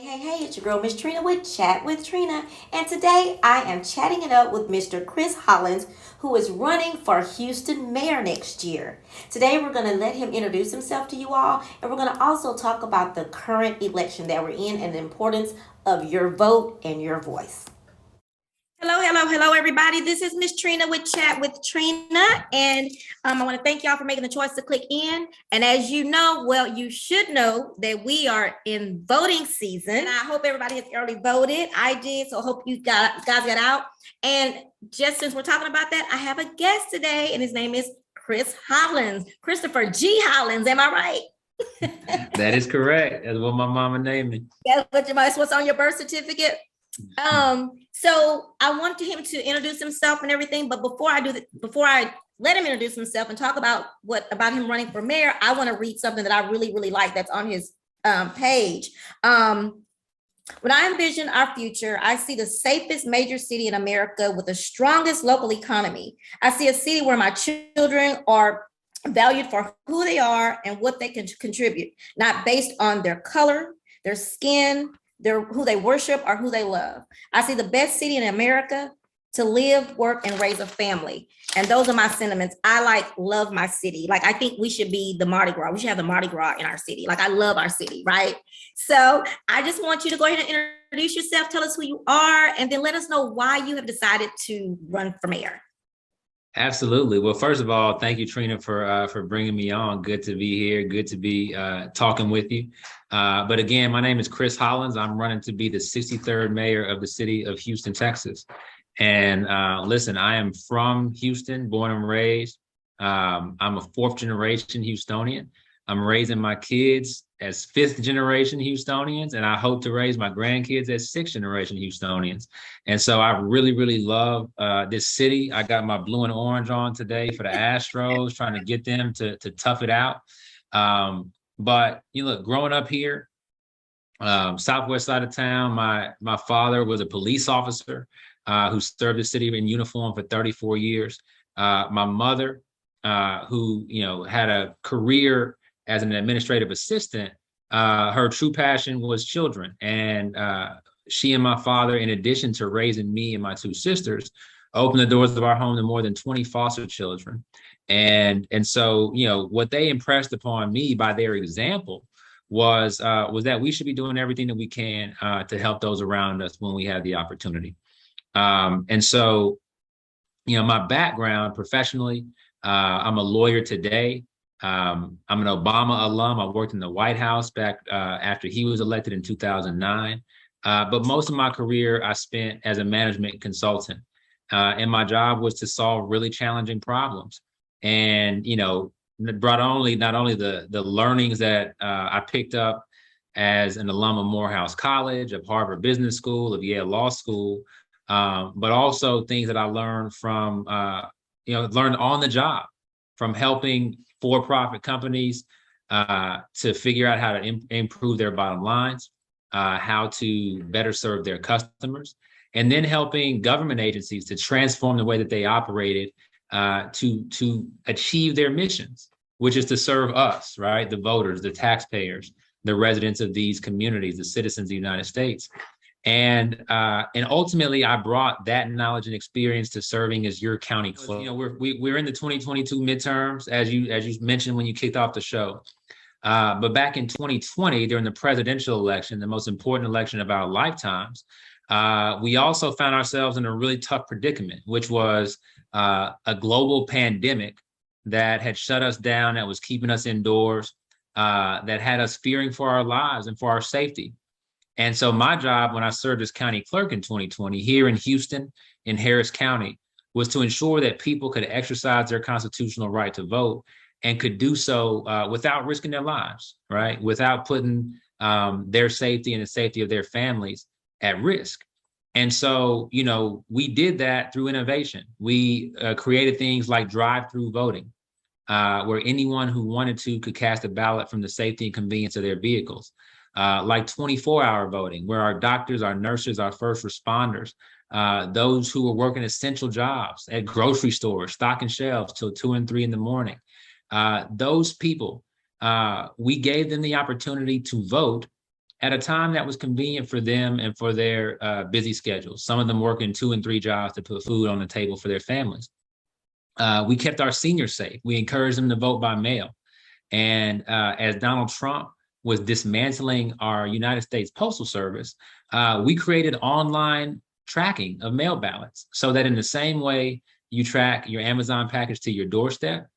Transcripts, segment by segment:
Hey, it's your girl, Miss Trina with Chat with Trina. And today I am chatting it up with Mr. Chris Hollins, who is running for Houston mayor next year. Today we're going to let him introduce himself to you all, and we're going to also talk about the current election that we're in and the importance of your vote and your voice. Hello, everybody. This is Miss Trina with Chat with Trina, and I want to thank y'all for making the choice to click in. And as you know, well, you should know that we are in voting season. And I hope everybody has early voted. I did, so I hope you guys got out. And just since we're talking about that, I have a guest today, and his name is Chris Hollins, Christopher G. Hollins. Am I right? That is correct. That's what my mama named me. That's what's on your birth certificate. So I want him to introduce himself and everything, but before I let him introduce himself and talk about about him running for mayor, I want to read something that I really like that's on his page. When I envision our future, I see the safest major city in America with the strongest local economy. I see a city where my children are valued for who they are and what they can contribute, not based on their color, their skin, who they worship, or who they love. I see the best city in America to live, work, and raise a family. And those are my sentiments. I love my city. I think we should be the Mardi Gras. We should have the Mardi Gras in our city. I love our city, right? So I just want you to go ahead and introduce yourself, tell us who you are, and then let us know why you have decided to run for mayor. Absolutely. Well, first of all, thank you, Trina, for bringing me on. Good to be here. Good to be talking with you. But again, my name is Chris Hollins. I'm running to be the 63rd mayor of the city of Houston, Texas. And listen, I am from Houston, born and raised. I'm a fourth generation Houstonian. I'm raising my kids as fifth generation Houstonians, and I hope to raise my grandkids as sixth generation Houstonians. And so I really love this city. I got my blue and orange on today for the Astros, trying to get them to tough it out. But look, growing up here, southwest side of town, my father was a police officer who served the city in uniform for 34 years. My mother, who had a career as an administrative assistant, her true passion was children. And she and my father, in addition to raising me and my two sisters, opened the doors of our home to more than 20 foster children. And so, what they impressed upon me by their example was that we should be doing everything that we can to help those around us when we have the opportunity. And so, my background professionally, I'm a lawyer today. I'm an Obama alum. I worked in the White House back after he was elected in 2009. But most of my career I spent as a management consultant. And my job was to solve really challenging problems. And, brought not only the learnings that I picked up as an alum of Morehouse College, of Harvard Business School, of Yale Law School, but also things that I learned learned on the job, from helping for-profit companies to figure out how to improve their bottom lines, how to better serve their customers, and then helping government agencies to transform the way that they operated to achieve their missions, which is to serve us, right? The voters, the taxpayers, the residents of these communities, the citizens of the United States. And ultimately, I brought that knowledge and experience to serving as your county clerk. We're in the 2022 midterms, as you mentioned when you kicked off the show. But back in 2020, during the presidential election, the most important election of our lifetimes, we also found ourselves in a really tough predicament, which was a global pandemic that had shut us down, that was keeping us indoors, that had us fearing for our lives and for our safety. And so my job when I served as county clerk in 2020 here in Houston, in Harris County, was to ensure that people could exercise their constitutional right to vote and could do so without risking their lives, right? Without putting their safety and the safety of their families at risk. And so, we did that through innovation. We created things like drive-through voting, where anyone who wanted to could cast a ballot from the safety and convenience of their vehicles. Like 24-hour voting, where our doctors, our nurses, our first responders, those who were working essential jobs at grocery stores, stocking shelves till 2 and 3 in the morning, those people, we gave them the opportunity to vote at a time that was convenient for them and for their busy schedules. Some of them working 2 and 3 jobs to put food on the table for their families. We kept our seniors safe. We encouraged them to vote by mail. And as Donald Trump was dismantling our United States Postal Service, we created online tracking of mail ballots so that in the same way you track your Amazon package to your doorstep,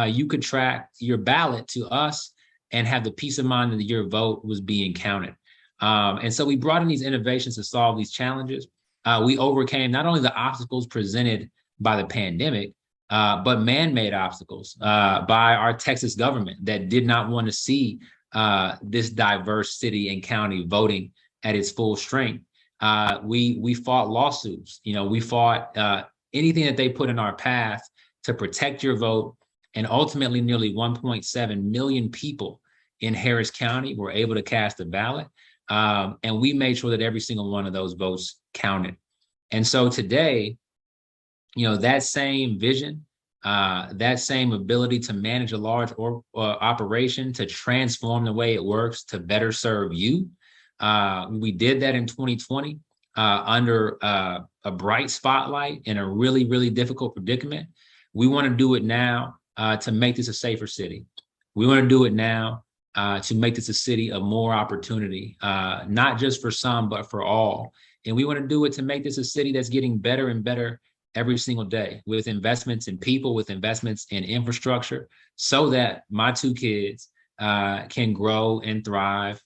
you could track your ballot to us and have the peace of mind that your vote was being counted. And so we brought in these innovations to solve these challenges. We overcame not only the obstacles presented by the pandemic, but man-made obstacles by our Texas government that did not want to see this diverse city and county voting at its full strength. We fought lawsuits. We fought anything that they put in our path to protect your vote. And ultimately, nearly 1.7 million people in Harris County were able to cast a ballot. And we made sure that every single one of those votes counted. And so today, that same vision, that same ability to manage a large operation, to transform the way it works to better serve you. We did that in 2020 under a bright spotlight in a really, really difficult predicament. We want to do it now to make this a safer city. We want to do it now to make this a city of more opportunity, not just for some, but for all. And we want to do it to make this a city that's getting better and better every single day, with investments in people, with investments in infrastructure, so that my 2 kids can grow and thrive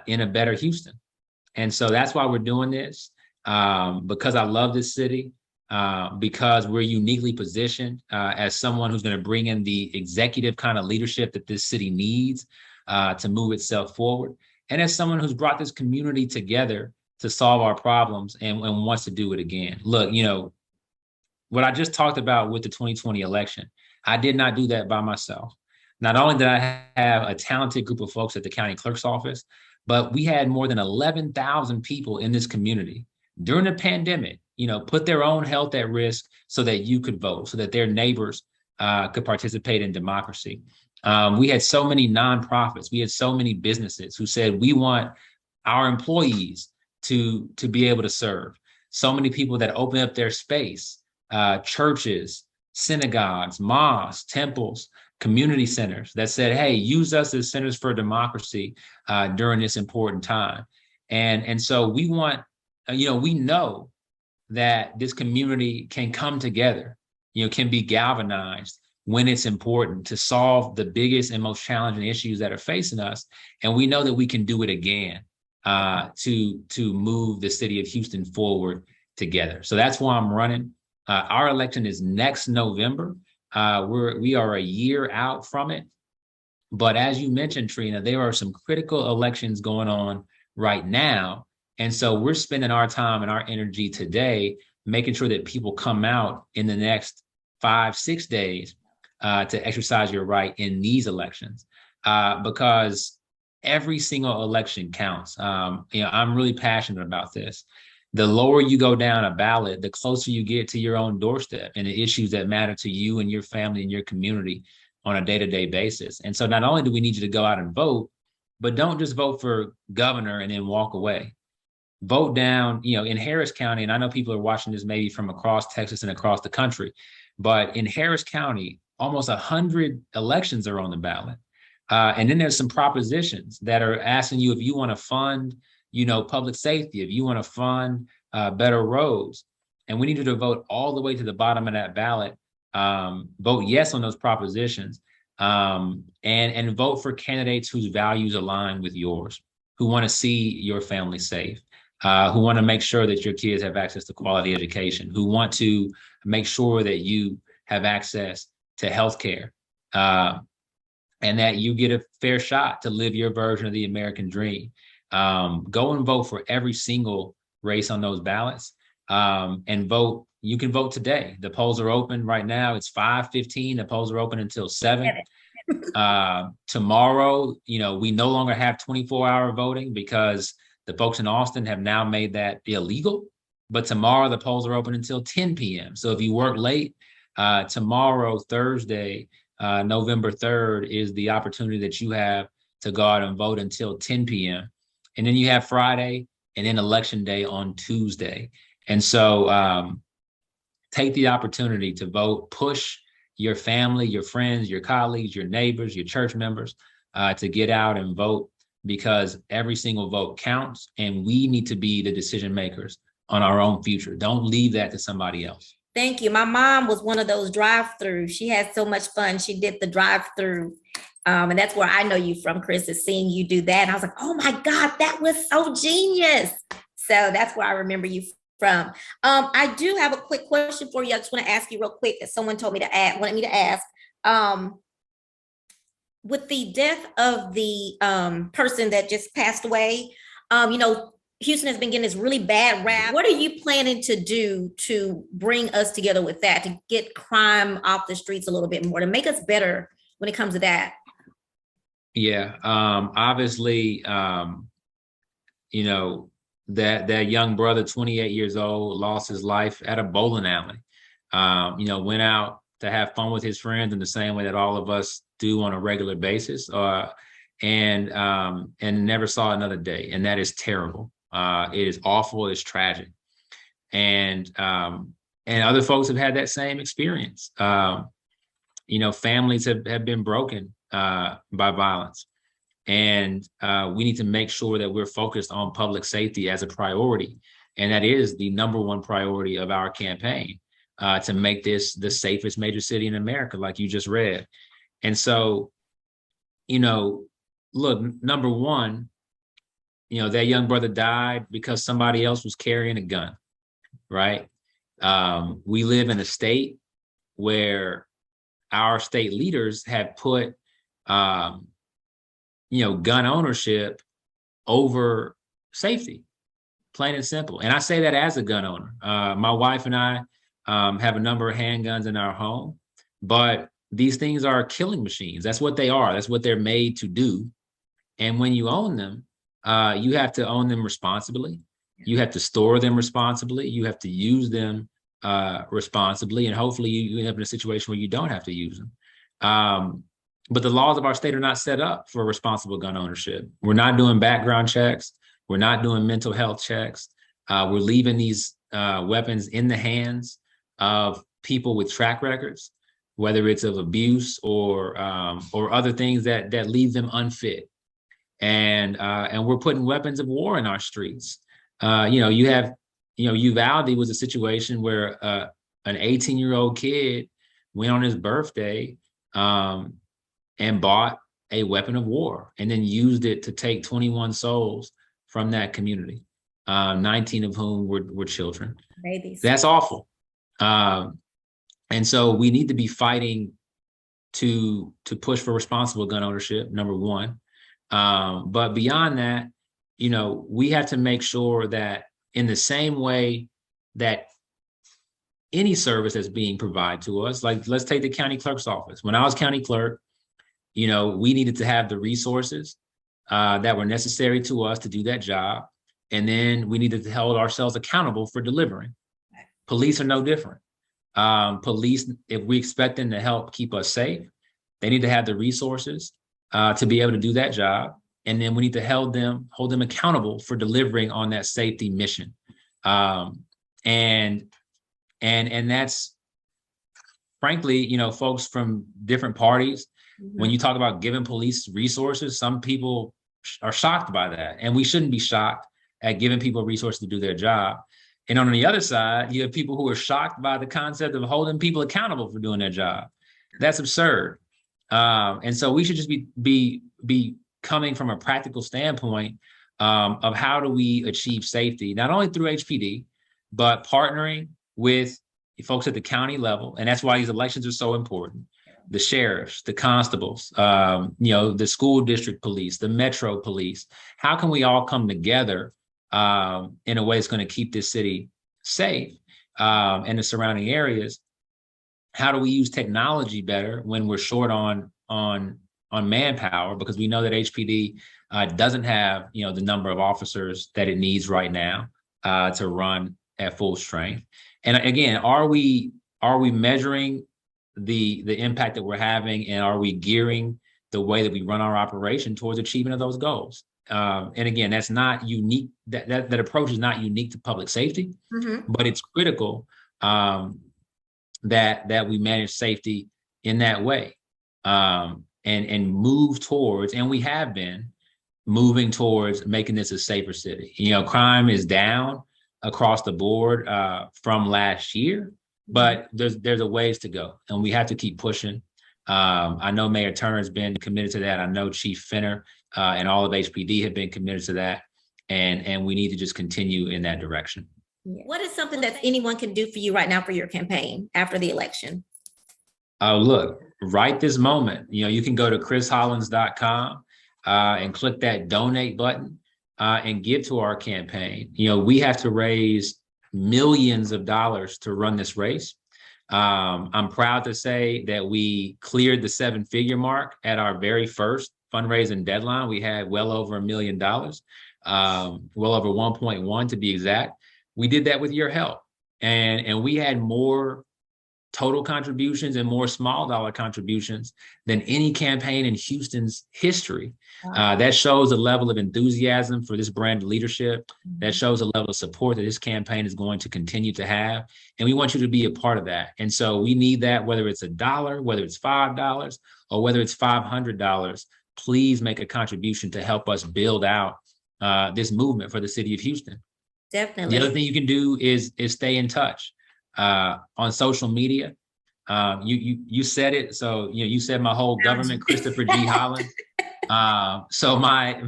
in a better Houston. And so that's why we're doing this, because I love this city, because we're uniquely positioned as someone who's going to bring in the executive kind of leadership that this city needs to move itself forward, and as someone who's brought this community together to solve our problems and wants to do it again. Look, what I just talked about with the 2020 election, I did not do that by myself. Not only did I have a talented group of folks at the county clerk's office, but we had more than 11,000 people in this community during the pandemic, put their own health at risk so that you could vote, so that their neighbors could participate in democracy. We had so many nonprofits, we had so many businesses who said, we want our employees to be able to serve. So many people that open up their space, churches, synagogues, mosques, temples, community centers that said, hey, use us as centers for democracy during this important time. And so we want, we know that this community can come together, can be galvanized when it's important to solve the biggest and most challenging issues that are facing us. And we know that we can do it again to move the city of Houston forward together. So that's why I'm running. Our election is next November. We are a year out from it. But as you mentioned, Trina, there are some critical elections going on right now. And so we're spending our time and our energy today making sure that people come out in the next 5-6 days to exercise your right in these elections, because every single election counts. I'm really passionate about this. The lower you go down a ballot, the closer you get to your own doorstep and the issues that matter to you and your family and your community on a day-to-day basis. And so not only do we need you to go out and vote, but don't just vote for governor and then walk away. Vote down, in Harris County, and I know people are watching this maybe from across Texas and across the country, but in Harris County, almost 100 elections are on the ballot. And then there's some propositions that are asking you if you want to fund public safety, if you want to fund better roads. And we need you to vote all the way to the bottom of that ballot, vote yes on those propositions, and vote for candidates whose values align with yours, who want to see your family safe, who want to make sure that your kids have access to quality education, who want to make sure that you have access to healthcare, and that you get a fair shot to live your version of the American dream. Go and vote for every single race on those ballots, and vote. You can vote today. The polls are open right now. It's 5:15. The polls are open until 7. Tomorrow, we no longer have 24-hour voting because the folks in Austin have now made that illegal. But tomorrow the polls are open until 10 p.m. So if you work late, tomorrow, Thursday, November 3rd, is the opportunity that you have to go out and vote until 10 p.m. and then you have Friday, and then election day on Tuesday. And so take the opportunity to vote, push your family, your friends, your colleagues, your neighbors, your church members to get out and vote, because every single vote counts, and we need to be the decision makers on our own future. Don't leave that to somebody else. Thank you. My mom was one of those drive-throughs. She had so much fun. She did the drive-through. And that's where I know you from, Chris, is seeing you do that. And I was like, oh my God, that was so genius. So that's where I remember you from. I do have a quick question for you. I just want to ask you real quick, that someone told me to wanted me to ask. With the death of the person that just passed away, Houston has been getting this really bad rap. What are you planning to do to bring us together with that, to get crime off the streets a little bit more, to make us better when it comes to that? Yeah, obviously, that young brother, 28 years old, lost his life at a bowling alley. Went out to have fun with his friends in the same way that all of us do on a regular basis, and never saw another day. And that is terrible. It is awful. It's tragic. And other folks have had that same experience. Families have been broken by violence. And we need to make sure that we're focused on public safety as a priority. And that is the number one priority of our campaign, to make this the safest major city in America, like you just read. And so, look, number one, that young brother died because somebody else was carrying a gun, right? We live in a state where our state leaders have put, gun ownership over safety, plain and simple. And I say that as a gun owner. My wife and I have a number of handguns in our home, but these things are killing machines. That's what they are. That's what they're made to do. And when you own them, you have to own them responsibly. You have to store them responsibly. You have to use them responsibly. And hopefully you end up in a situation where you don't have to use them. But the laws of our state are not set up for responsible gun ownership. We're not doing background checks. We're not doing mental health checks. We're leaving these weapons in the hands of people with track records, whether it's of abuse or other things that leave them unfit. And we're putting weapons of war in our streets. Uvalde was a situation where an 18-year-old kid went on his birthday and bought a weapon of war, and then used it to take 21 souls from that community, 19 of whom were children. Babies. That's awful. And so we need to be fighting to push for responsible gun ownership, number one. But beyond that, we have to make sure that in the same way that any service that's being provided to us, like let's take the county clerk's office. When I was county clerk, we needed to have the resources that were necessary to us to do that job. And then we needed to hold ourselves accountable for delivering. Police are no different. Police, if we expect them to help keep us safe, they need to have the resources to be able to do that job. And then we need to hold them accountable for delivering on that safety mission. And that's, frankly, folks from different parties, when you talk about giving police resources, some people are shocked by that. And we shouldn't be shocked at giving people resources to do their job. And on the other side, you have people who are shocked by the concept of holding people accountable for doing their job. That's absurd. And so we should just be coming from a practical standpoint of how do we achieve safety, not only through HPD, but partnering with folks at the county level. And that's why these elections are so important. The sheriffs, the constables, the school district police, the metro police. How can we all come together in a way that's going to keep this city safe and the surrounding areas? How do we use technology better when we're short on manpower? Because we know that HPD doesn't have the number of officers that it needs right now to run at full strength. And again, are we measuring the impact that we're having, and are we gearing the way that we run our operation towards achievement of those goals? and again, that's not unique. That approach is not unique to public safety, but it's critical that we manage safety in that way, and move towards, and we have been moving towards making this a safer city. Crime is down across the board from last year, but there's a ways to go, and we have to keep pushing. I know Mayor Turner has been committed to that. I know Chief Finner and all of HPD have been committed to that, and we need to just continue in that direction. What is something that anyone can do for you right now for your campaign after the election? Look, right this moment, you can go to chrishollins.com and click that donate button and give to our campaign. We have to raise millions of dollars to run this race. I'm proud to say that we cleared the 7-figure mark at our very first fundraising deadline. We had well over $1 million, well over 1.1 to be exact. We did that with your help, and we had more total contributions and more small dollar contributions than any campaign in Houston's history. Wow. That shows a level of enthusiasm for this brand leadership. That shows a level of support that this campaign is going to continue to have. And we want you to be a part of that. And so we need that, whether it's $1, whether it's $5, or whether it's $500, please make a contribution to help us build out this movement for the city of Houston. Definitely. The other thing you can do is stay in touch on social media. You said it, so you said my whole government, Christopher G. Hollins. So my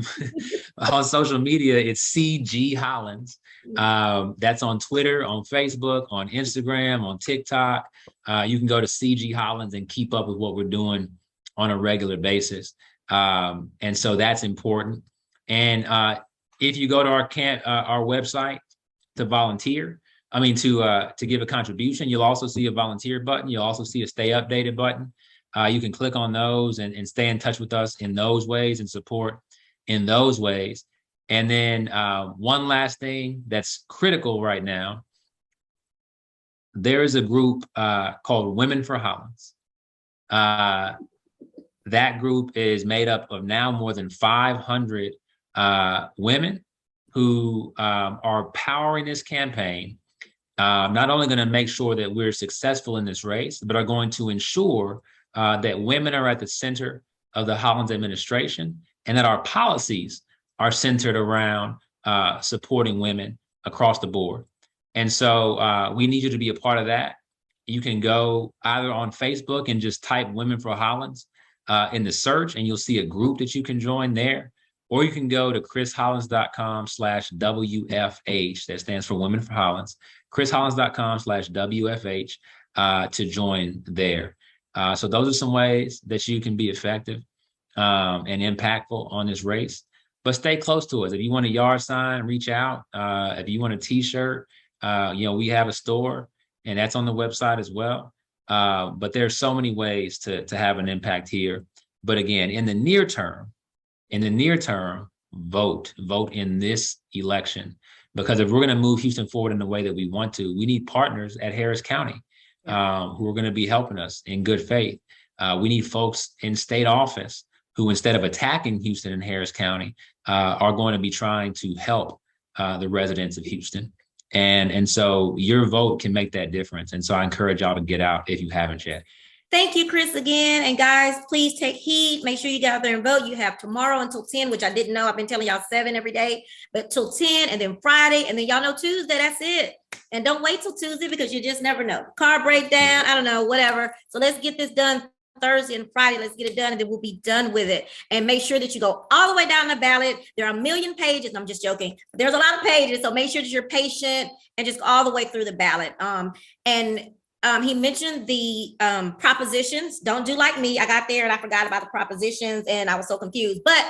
on social media, it's CG Hollins. That's on Twitter, on Facebook, on Instagram, on TikTok. You can go to CG Hollins and keep up with what we're doing on a regular basis. And so that's important. And if you go to our website to volunteer, to give a contribution, you'll also see a volunteer button. You'll also see a stay updated button. You can click on those and stay in touch with us in those ways and support in those ways. And then one last thing that's critical right now, there is a group called Women for Hollins. That group is made up of now more than 500 women who are powering this campaign, not only going to make sure that we're successful in this race, but are going to ensure that women are at the center of the Hollins administration and that our policies are centered around supporting women across the board. And so we need you to be a part of that. You can go either on Facebook and just type Women for Hollins in the search, and you'll see a group that you can join there. Or you can go to chrishollins.com/WFH. That stands for Women for Hollins. chrishollins.com/WFH to join there. So those are some ways that you can be effective and impactful on this race. But stay close to us. If you want a yard sign, reach out. If you want a T-shirt, we have a store, and that's on the website as well. But there's so many ways to have an impact here. But again, in the near term, vote in this election, because if we're going to move Houston forward in the way that we want to, we need partners at Harris County who are going to be helping us in good faith. We need folks in state office who, instead of attacking Houston and Harris County, are going to be trying to help the residents of Houston. And so your vote can make that difference. And so I encourage y'all to get out if you haven't yet. Thank you, Chris, again. And guys, please take heed. Make sure you get out there and vote. You have tomorrow until 10, which I didn't know. I've been telling y'all 7 every day, but till 10, and then Friday, and then y'all know Tuesday, that's it. And don't wait till Tuesday, because you just never know. Car breakdown, I don't know, whatever. So let's get this done Thursday and Friday. Let's get it done, and then we'll be done with it. And make sure that you go all the way down the ballot. There are 1 million pages. I'm just joking. There's a lot of pages. So make sure that you're patient and just go all the way through the ballot. He mentioned the propositions. Don't do like me. I got there and I forgot about the propositions and I was so confused. But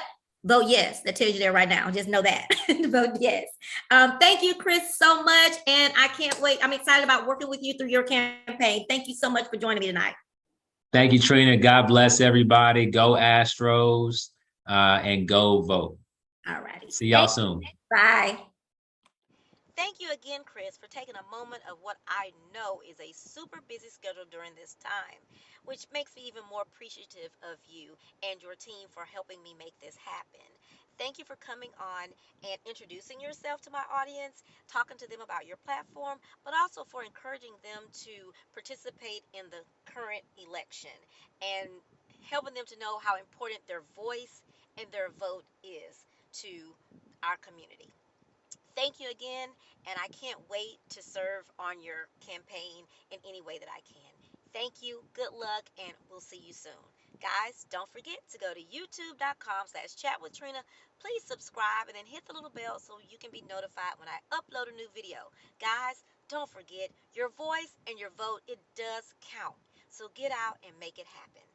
vote yes. That tells you there right now. Just know that. Vote yes. Thank you, Chris, so much. And I can't wait. I'm excited about working with you through your campaign. Thank you so much for joining me tonight. Thank you, Trina. God bless everybody. Go Astros and go vote. All righty. See y'all soon. Bye. Thank you again, Chris, for taking a moment of what I know is a super busy schedule during this time, which makes me even more appreciative of you and your team for helping me make this happen. Thank you for coming on and introducing yourself to my audience, talking to them about your platform, but also for encouraging them to participate in the current election and helping them to know how important their voice and their vote is to our community. Thank you again, and I can't wait to serve on your campaign in any way that I can. Thank you, good luck, and we'll see you soon. Guys, don't forget to go to youtube.com/chatwithtrina. Please subscribe and then hit the little bell so you can be notified when I upload a new video. Guys, don't forget your voice and your vote, it does count. So get out and make it happen.